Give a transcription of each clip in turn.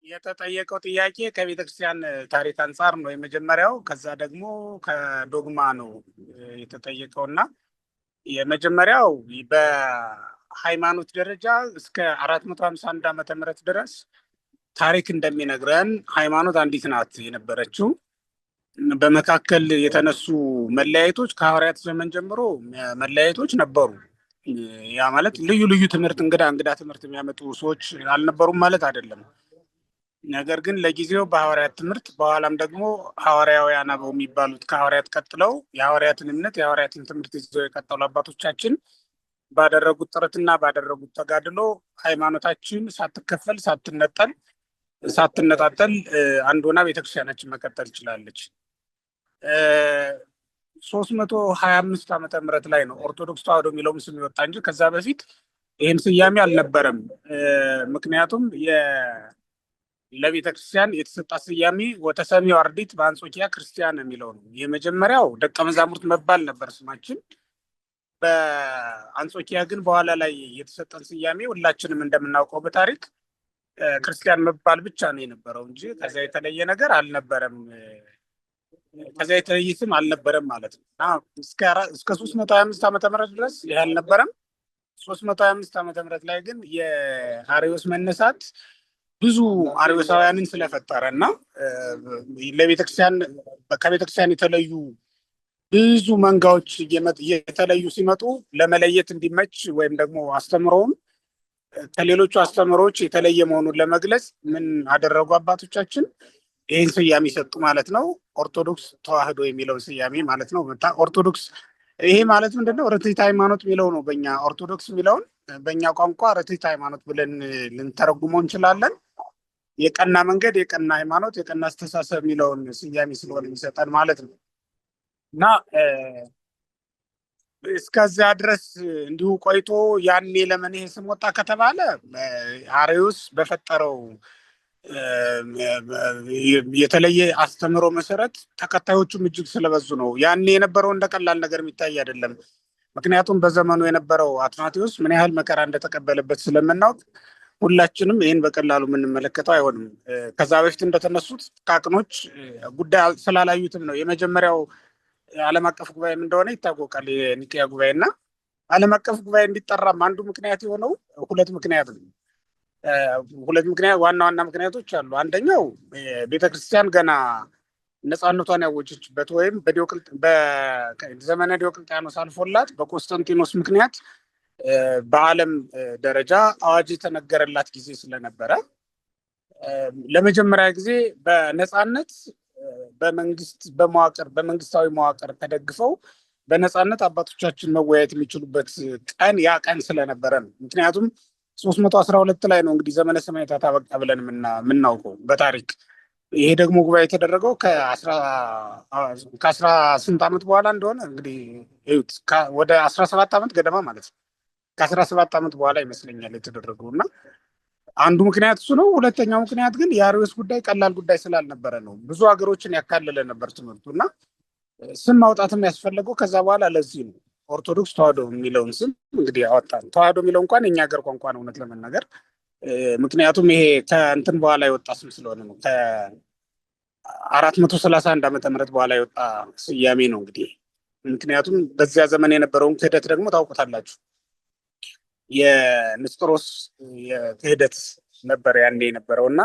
የተጠየቀው ጥያቄ ከቤተክርስቲያን ታሪክ አንጻር ነው የመጀመሪያው። ከዛ ደግሞ ከዶግማ ነው የተጠየቀውና የመጀመሪያው በሃይማኖት ደረጃ እስከ 451 ዓመተ ምህረት ድረስ ታሪክ እንደሚነግረን ሃይማኖት አንዲት ናት የነበረችው። በመካከል የተነሱ መለያየቶች ከሐዋርያት ዘመን ጀምሮ መለያየቶች ነበሩ። ያ ማለት ልዩ ልዩ ትምህርት እንግዳ ትምህርት የሚያመጡ ሰዎች አልነበሩም ማለት አይደለም። ነገር ግን ለጊዜው በሐዋርያት ትምህርት በኋላም ደግሞ ሐዋርያውያን አበው የሚባሉት ከሐዋርያት ቀጥለው የሐዋርያትን እምነት የሐዋርያትን ትምህርት ይዘው የቀጠሉ አባቶቻችን ባደረጉት ጥረትና ባደረጉት ተጋድሎ ሃይማኖታችን ሳትከፈል ሳትነጣጠል አንድ ሆና ቤተክርስቲያናችን መቀጠል ትችላለች። 325 ዓመተ ምህረት ላይ ነው ኦርቶዶክስ ተዋህዶ የሚለውም ስም ይወጣ እንጂ ከዛ በፊት ይህን ስያሜ አልነበረም። ምክንያቱም ለቤተ ክርስቲያን የተሰጣ ስያሜ ወተሰሚው አርዲት በአንጾኪያ ክርስቲያን የሚለው ነው። የመጀመሪያው ደቀ መዛሙርት መባል ነበር ስማችን። በአንጾኪያ ግን በኋላ ላይ የተሰጠን ስያሜ ሁላችንም እንደምናውቀው በታሪክ ክርስቲያን መባል ብቻ ነው የነበረው እንጂ ከዚያ የተለየ ነገር አልነበረም። ከዚያ የተለየ ስም አልነበረም ማለት ነው እና እስከ 325 ዓመተ ምህረት ድረስ ይህ አልነበረም። 325 ዓመተ ምህረት ላይ ግን የአርዮስ መነሳት ብዙ አርዮሳውያንን ስለፈጠረ እና ከቤተክርስቲያን የተለዩ ብዙ መንጋዎች የተለዩ ሲመጡ ለመለየት እንዲመች ወይም ደግሞ አስተምሮውን ከሌሎቹ አስተምሮዎች የተለየ መሆኑን ለመግለጽ ምን አደረጉ አባቶቻችን? ይህን ስያሜ ሰጡ ማለት ነው። ኦርቶዶክስ ተዋህዶ የሚለውን ስያሜ ማለት ነው። ኦርቶዶክስ ይሄ ማለት ምንድነው? ርትዕት ሃይማኖት የሚለው ነው። በእኛ ኦርቶዶክስ የሚለውን በእኛ ቋንቋ ርትዕት ሃይማኖት ብለን ልንተረጉመው እንችላለን። የቀና መንገድ፣ የቀና ሃይማኖት፣ የቀና አስተሳሰብ የሚለውን ስያሜ ስለሆነ የሚሰጠን ማለት ነው እና እስከዚያ ድረስ እንዲሁ ቆይቶ ያኔ ለምን ይሄ ስም ወጣ ከተባለ አርዮስ በፈጠረው የተለየ አስተምሮ መሰረት ተከታዮቹም እጅግ ስለበዙ ነው። ያኔ የነበረው እንደ ቀላል ነገር የሚታይ አይደለም። ምክንያቱም በዘመኑ የነበረው አትናቴዎስ ምን ያህል መከራ እንደተቀበለበት ስለምናውቅ ሁላችንም ይህን በቀላሉ የምንመለከተው አይሆንም። ከዛ በፊት እንደተነሱት ጥቃቅኖች ጉዳይ ስላላዩትም ነው። የመጀመሪያው ዓለም አቀፍ ጉባኤም እንደሆነ ይታወቃል፣ የኒቅያ ጉባኤ እና ዓለም አቀፍ ጉባኤ እንዲጠራም አንዱ ምክንያት የሆነው ሁለት ምክንያት ነው። ዋና ምክንያቶች አሉ። አንደኛው ቤተክርስቲያን ገና ነፃነቷን ያወጀችበት ወይም በዘመነ ዲዮቅልጥያኖስ አልፎላት በኮንስታንቲኖስ ምክንያት በዓለም ደረጃ አዋጅ የተነገረላት ጊዜ ስለነበረ ለመጀመሪያ ጊዜ በነፃነት በመንግስታዊ መዋቅር ተደግፈው በነፃነት አባቶቻችን መወያየት የሚችሉበት ቀን ያ ቀን ስለነበረ ነው። ምክንያቱም 312 ላይ ነው እንግዲህ ዘመነ ሰማዕታት አበቃ ብለን የምናውቀው በታሪክ። ይሄ ደግሞ ጉባኤ የተደረገው ከአስራ ስንት ዓመት በኋላ እንደሆነ እንግዲህ እዩት፣ ወደ 17 ዓመት ገደማ ማለት ነው። ከ17 ዓመት በኋላ ይመስለኛል የተደረገው እና አንዱ ምክንያት እሱ ነው። ሁለተኛው ምክንያት ግን የአርዮስ ጉዳይ ቀላል ጉዳይ ስላልነበረ ነው። ብዙ ሀገሮችን ያካለለ ነበር ትምህርቱ እና ስም ማውጣትም ያስፈለገው ከዛ በኋላ ለዚህ ነው። ኦርቶዶክስ ተዋህዶ የሚለውን ስም እንግዲህ አወጣን። ተዋህዶ የሚለው እንኳን የኛ ሀገር ቋንቋ ነው እውነት ለመናገር፣ ምክንያቱም ይሄ ከእንትን በኋላ የወጣ ስም ስለሆነ ነው። ከ431 ዓመተ ምህረት በኋላ የወጣ ስያሜ ነው እንግዲህ። ምክንያቱም በዚያ ዘመን የነበረውን ክህደት ደግሞ ታውቁታላችሁ። የንስጥሮስ ክህደት ነበር ያኔ የነበረው እና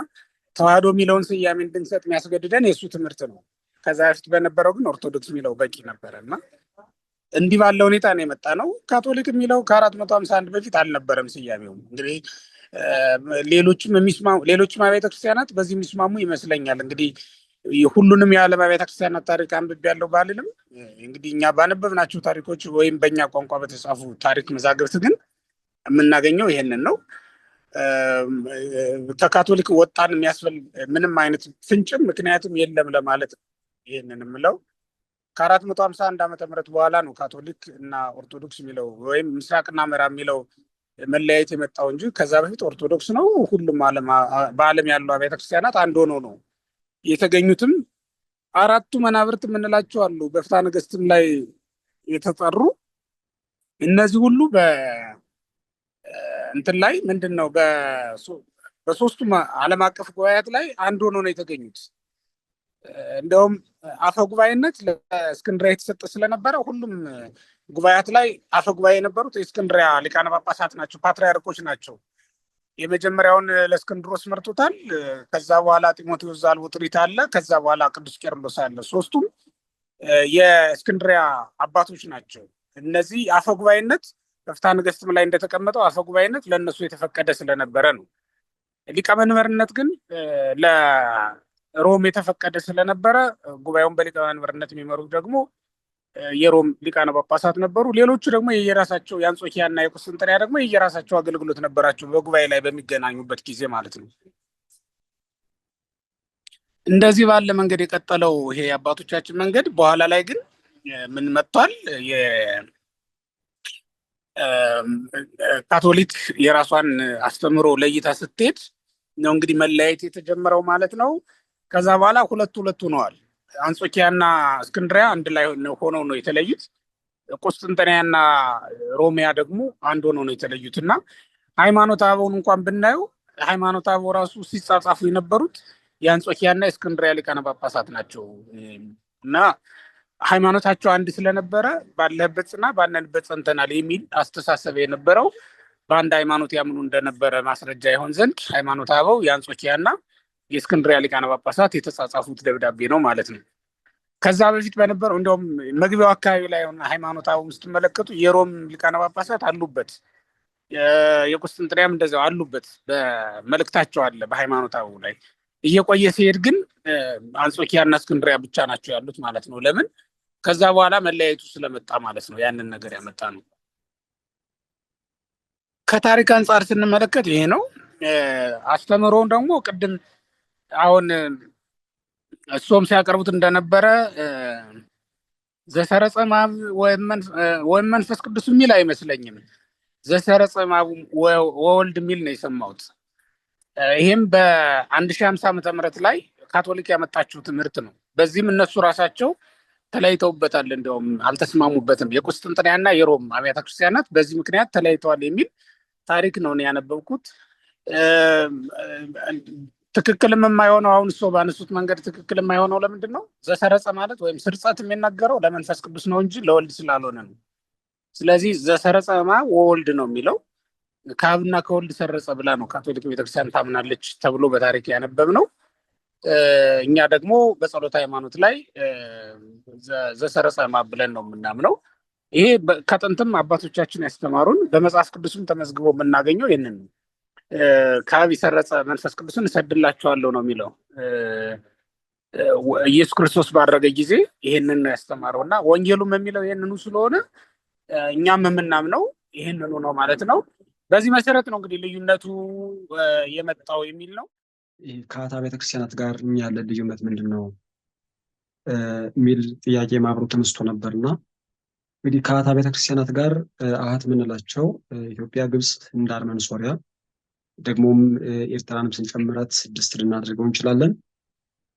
ተዋህዶ የሚለውን ስያሜ እንድንሰጥ የሚያስገድደን የእሱ ትምህርት ነው። ከዛ በፊት በነበረው ግን ኦርቶዶክስ የሚለው በቂ ነበረ እና እንዲህ ባለ ሁኔታ ነው የመጣ ነው። ካቶሊክ የሚለው ከ451 በፊት አልነበረም ስያሜው። እንግዲህ ሌሎችም አብያተ ክርስቲያናት በዚህ የሚስማሙ ይመስለኛል። እንግዲህ ሁሉንም የዓለም አብያተ ክርስቲያናት ታሪክ አንብቤያለሁ ባልልም እንግዲህ እኛ ባነበብናቸው ታሪኮች ወይም በእኛ ቋንቋ በተጻፉ ታሪክ መዛግብት ግን የምናገኘው ይሄንን ነው። ከካቶሊክ ወጣን የሚያስፈልግ ምንም አይነት ፍንጭም ምክንያቱም የለም ለማለት ነው። ይህንን የምለው ከ451 ዓመተ ምህረት በኋላ ነው ካቶሊክ እና ኦርቶዶክስ የሚለው ወይም ምስራቅና ምዕራብ የሚለው መለያየት የመጣው እንጂ ከዛ በፊት ኦርቶዶክስ ነው። ሁሉም በዓለም ያሉ አብያተ ክርስቲያናት አንድ ሆኖ ነው የተገኙትም። አራቱ መናብርት የምንላቸው አሉ በፍትሐ ነገሥትም ላይ የተጠሩ። እነዚህ ሁሉ እንትን ላይ ምንድን ነው በሶስቱም ዓለም አቀፍ ጉባኤያት ላይ አንድ ሆኖ ነው የተገኙት። እንደውም አፈ ጉባኤነት ለእስክንድሪያ የተሰጠ ስለነበረ ሁሉም ጉባኤያት ላይ አፈ ጉባኤ የነበሩት የእስክንድሪያ ሊቃነ ጳጳሳት ናቸው፣ ፓትርያርኮች ናቸው። የመጀመሪያውን ለእስክንድሮስ መርቶታል። ከዛ በኋላ ጢሞቴዎስ ዘአልቦጥሪት አለ። ከዛ በኋላ ቅዱስ ቄርሎስ አለ። ሶስቱም የእስክንድሪያ አባቶች ናቸው። እነዚህ አፈ ጉባኤነት በፍትሐ ነገሥትም ላይ እንደተቀመጠው አፈ ጉባኤነት ለእነሱ የተፈቀደ ስለነበረ ነው። ሊቀመንበርነት ግን ለሮም የተፈቀደ ስለነበረ ጉባኤውን በሊቀመንበርነት የሚመሩት ደግሞ የሮም ሊቃነ ጳጳሳት ነበሩ። ሌሎቹ ደግሞ የየራሳቸው የአንጾኪያ እና የቁስጥንጥንያ ደግሞ የየራሳቸው አገልግሎት ነበራቸው በጉባኤ ላይ በሚገናኙበት ጊዜ ማለት ነው። እንደዚህ ባለ መንገድ የቀጠለው ይሄ የአባቶቻችን መንገድ በኋላ ላይ ግን ምን መጥቷል? ካቶሊክ የራሷን አስተምሮ ለይታ ስትሄድ ነው እንግዲህ መለያየት የተጀመረው ማለት ነው። ከዛ በኋላ ሁለቱ ሆነዋል። አንጾኪያና እስክንድሪያ አንድ ላይ ሆነው ነው የተለዩት። ቁስጥንጥንያና ሮሚያ ደግሞ አንድ ሆነው ነው የተለዩት። እና ሃይማኖተ አበውን እንኳን ብናየው ሃይማኖተ አበው ራሱ ሲጻጻፉ የነበሩት የአንጾኪያና የእስክንድሪያ ሊቃነ ጳጳሳት ናቸው። እና ሃይማኖታቸው አንድ ስለነበረ ባለህበት ጽና ባለንበት ጸንተናል የሚል አስተሳሰብ የነበረው በአንድ ሃይማኖት ያምኑ እንደነበረ ማስረጃ ይሆን ዘንድ ሃይማኖተ አበው የአንጾኪያና የእስክንድሪያ ሊቃነ ጳጳሳት የተጻጻፉት ደብዳቤ ነው ማለት ነው። ከዛ በፊት በነበረው እንደውም መግቢያው አካባቢ ላይ ሃይማኖተ አበው ስትመለከቱ የሮም ሊቃነ ጳጳሳት አሉበት፣ የቁስጥንጥንያም እንደዚያው አሉበት፣ በመልእክታቸው አለ በሃይማኖተ አበው ላይ። እየቆየ ሲሄድ ግን አንጾኪያና እስክንድሪያ ብቻ ናቸው ያሉት ማለት ነው። ለምን? ከዛ በኋላ መለያየቱ ስለመጣ ማለት ነው። ያንን ነገር ያመጣ ነው። ከታሪክ አንጻር ስንመለከት ይሄ ነው። አስተምሮውን ደግሞ ቅድም አሁን እሱም ሲያቀርቡት እንደነበረ ዘሰረጸ እምአብ ወይም መንፈስ ቅዱስ የሚል አይመስለኝም። ዘሰረጸ እምአብ ወወልድ የሚል ነው የሰማሁት። ይህም በ1050 ዓመተ ምህረት ላይ ካቶሊክ ያመጣችው ትምህርት ነው። በዚህም እነሱ ራሳቸው ተለያይተውበታል፣ እንዲያውም አልተስማሙበትም። የቁስጥንጥንያና የሮም አብያተ ክርስቲያናት በዚህ ምክንያት ተለያይተዋል የሚል ታሪክ ነው ያነበብኩት። ትክክልም የማይሆነው አሁን እሱ ባነሱት መንገድ ትክክል የማይሆነው ለምንድን ነው? ዘሰረጸ ማለት ወይም ስርጸት የሚናገረው ለመንፈስ ቅዱስ ነው እንጂ ለወልድ ስላልሆነ ነው። ስለዚህ ዘሰረጸ እምአብ ወወልድ ነው የሚለው። ከአብና ከወልድ ሰረጸ ብላ ነው ካቶሊክ ቤተክርስቲያን ታምናለች ተብሎ በታሪክ ያነበብ ነው። እኛ ደግሞ በጸሎት ሃይማኖት ላይ ዘሰረጸ እምአብ ብለን ነው የምናምነው። ይሄ ከጥንትም አባቶቻችን ያስተማሩን በመጽሐፍ ቅዱስም ተመዝግቦ የምናገኘው ይህንን ነው። ከአብ የሰረጸ መንፈስ ቅዱስን እሰድላቸዋለሁ ነው የሚለው። ኢየሱስ ክርስቶስ ባረገ ጊዜ ይህንን ነው ያስተማረው እና ወንጌሉም የሚለው ይህንኑ ስለሆነ እኛም የምናምነው ይህንኑ ነው ማለት ነው። በዚህ መሰረት ነው እንግዲህ ልዩነቱ የመጣው የሚል ነው። ከአታ ቤተክርስቲያናት ጋር ያለ ልዩነት ምንድን ነው የሚል ጥያቄ ማብሮ ተነስቶ ነበርና እንግዲህ ከአታ ቤተክርስቲያናት ጋር አሃት የምንላቸው ኢትዮጵያ፣ ግብፅ፣ ህንድ፣ አርመን፣ ሶሪያ ደግሞም ኤርትራንም ስንጨምራት 6 ልናደርገው እንችላለን።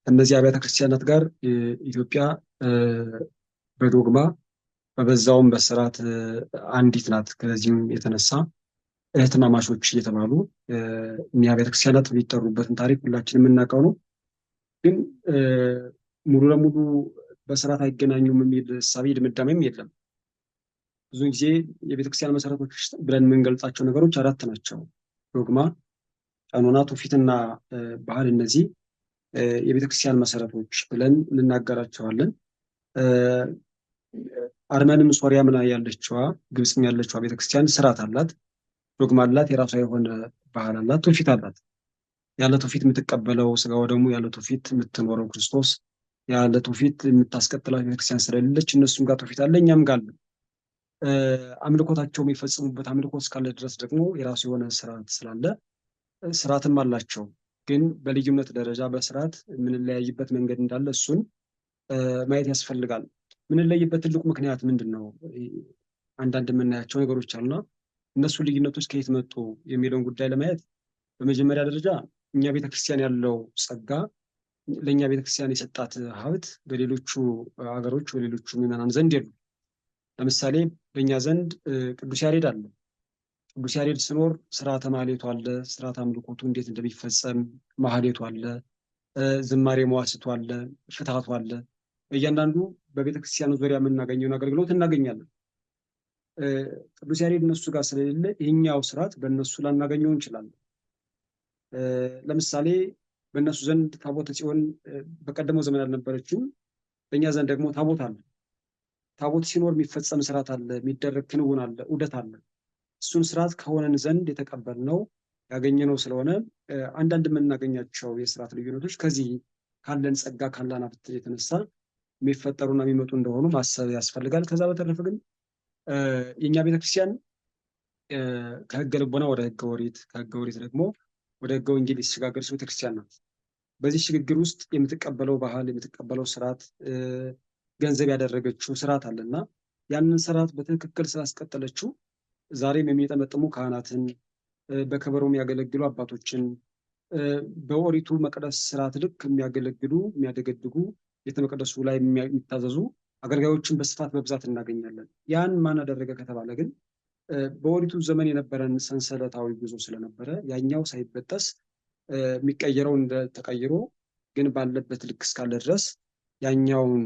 እነዚህ አብያተ ክርስቲያናት ጋር ኢትዮጵያ በዶግማ በበዛውም በስርዓት አንዲት ናት። ከዚህም የተነሳ እህትማማቾች እየተባሉ እኒህ አብያተ ክርስቲያናት የሚጠሩበትን ታሪክ ሁላችን የምናውቀው ነው። ግን ሙሉ ለሙሉ በስርዓት አይገናኙም የሚል እሳቤ ድምዳሜም የለም። ብዙ ጊዜ የቤተክርስቲያን መሰረቶች ብለን የምንገልጻቸው ነገሮች 4 ናቸው። ዶግማ፣ ቀኖና፣ ትውፊትና ባህል። እነዚህ የቤተክርስቲያን መሰረቶች ብለን እንናገራቸዋለን። አርመንም ሶሪያም ያለችዋ ግብፅም ያለችዋ ቤተክርስቲያን ስርዓት አላት፣ ዶግማ አላት፣ የራሷ የሆነ ባህል አላት፣ ትውፊት አላት። ያለ ትውፊት የምትቀበለው ስጋው ደግሞ ያለ ትውፊት የምትኖረው ክርስቶስ ያለ ትውፊት የምታስቀጥለው ቤተክርስቲያን ስለሌለች እነሱም ጋር ትውፊት አለ፣ እኛም ጋር አለ። አምልኮታቸው የሚፈጽሙበት አምልኮት እስካለ ድረስ ደግሞ የራሱ የሆነ ስርዓት ስላለ ስርዓትም አላቸው። ግን በልዩነት ደረጃ በስርዓት የምንለያይበት መንገድ እንዳለ እሱን ማየት ያስፈልጋል። የምንለይበት ትልቁ ምክንያት ምንድን ነው? አንዳንድ የምናያቸው ነገሮች አሉና እነሱ ልዩነቶች ከየት መጡ የሚለውን ጉዳይ ለማየት በመጀመሪያ ደረጃ እኛ ቤተክርስቲያን ያለው ጸጋ ለእኛ ቤተክርስቲያን የሰጣት ሀብት በሌሎቹ ሀገሮች በሌሎቹ ምዕመናን ዘንድ የሉ። ለምሳሌ በእኛ ዘንድ ቅዱስ ያሬድ አለ። ቅዱስ ያሬድ ሲኖር ስርዓተ ማህሌቱ አለ፣ ስርዓተ አምልኮቱ እንዴት እንደሚፈጸም ማህሌቱ አለ፣ ዝማሬ መዋስቱ አለ፣ ፍትሐቱ አለ። እያንዳንዱ በቤተክርስቲያኑ ዙሪያ የምናገኘውን አገልግሎት እናገኛለን። ቅዱስ ያሬድ እነሱ ጋር ስለሌለ ይህኛው ስርዓት በእነሱ ላናገኘው እንችላለን። ለምሳሌ በእነሱ ዘንድ ታቦተ ጽዮን በቀደመው ዘመን አልነበረችም። በእኛ ዘንድ ደግሞ ታቦት አለ። ታቦት ሲኖር የሚፈጸም ስርዓት አለ፣ የሚደረግ ክንውን አለ፣ ዑደት አለ። እሱን ስርዓት ከሆነን ዘንድ የተቀበልነው ያገኘነው ስለሆነ አንዳንድ የምናገኛቸው የስርዓት ልዩነቶች ከዚህ ካለን ጸጋ ካለን ሀብት የተነሳ የሚፈጠሩና የሚመጡ እንደሆኑ ማሰብ ያስፈልጋል። ከዛ በተረፈ ግን የእኛ ቤተክርስቲያን ከህገ ልቦና ወደ ህገ ኦሪት ከህገ ኦሪት ደግሞ ወደ ህገ ወንጌል የተሸጋገረች ቤተክርስቲያን ናት። በዚህ ሽግግር ውስጥ የምትቀበለው ባህል የምትቀበለው ስርዓት ገንዘብ ያደረገችው ስርዓት አለና ያንን ስርዓት በትክክል ስላስቀጠለችው ዛሬም የሚጠመጥሙ ካህናትን በከበሮ የሚያገለግሉ አባቶችን በኦሪቱ መቅደስ ስርዓት ልክ የሚያደገድጉ ቤተ መቅደሱ ላይ የሚታዘዙ አገልጋዮችን በስፋት በብዛት እናገኛለን። ያን ማን አደረገ ከተባለ ግን በኦሪቱ ዘመን የነበረን ሰንሰለታዊ ጉዞ ስለነበረ ያኛው ሳይበጠስ የሚቀየረው እንደተቀይሮ ግን ባለበት ልክ እስካለ ድረስ ያኛውን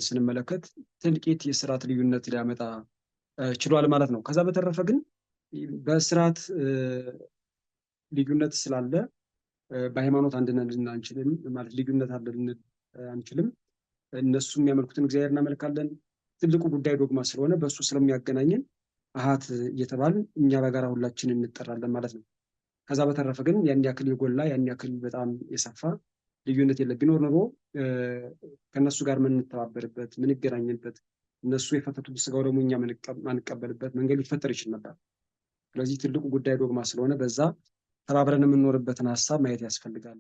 ስንመለከት ጥልቂት የስርዓት ልዩነት ሊያመጣ ችሏል ማለት ነው። ከዛ በተረፈ ግን በስርዓት ልዩነት ስላለ በሃይማኖት አንድ ነን አንችልም ማለት ልዩነት አለ ልንል አንችልም። እነሱ የሚያመልኩትን እግዚአብሔር እናመልካለን። ትልቁ ጉዳይ ዶግማ ስለሆነ በእሱ ስለሚያገናኘን አሃት እየተባልን እኛ በጋራ ሁላችን እንጠራለን ማለት ነው። ከዛ በተረፈ ግን ያን ያክል የጎላ ያን ያክል በጣም የሰፋ ልዩነት የለም። ቢኖር ኖሮ ከእነሱ ጋር የምንተባበርበት የምንገናኝበት እነሱ የፈተቱት ስጋው ደግሞ እኛ ማንቀበልበት መንገድ ሊፈጠር ይችል ነበር። ስለዚህ ትልቁ ጉዳይ ዶግማ ስለሆነ በዛ ተባብረን የምንኖርበትን ሀሳብ ማየት ያስፈልጋል።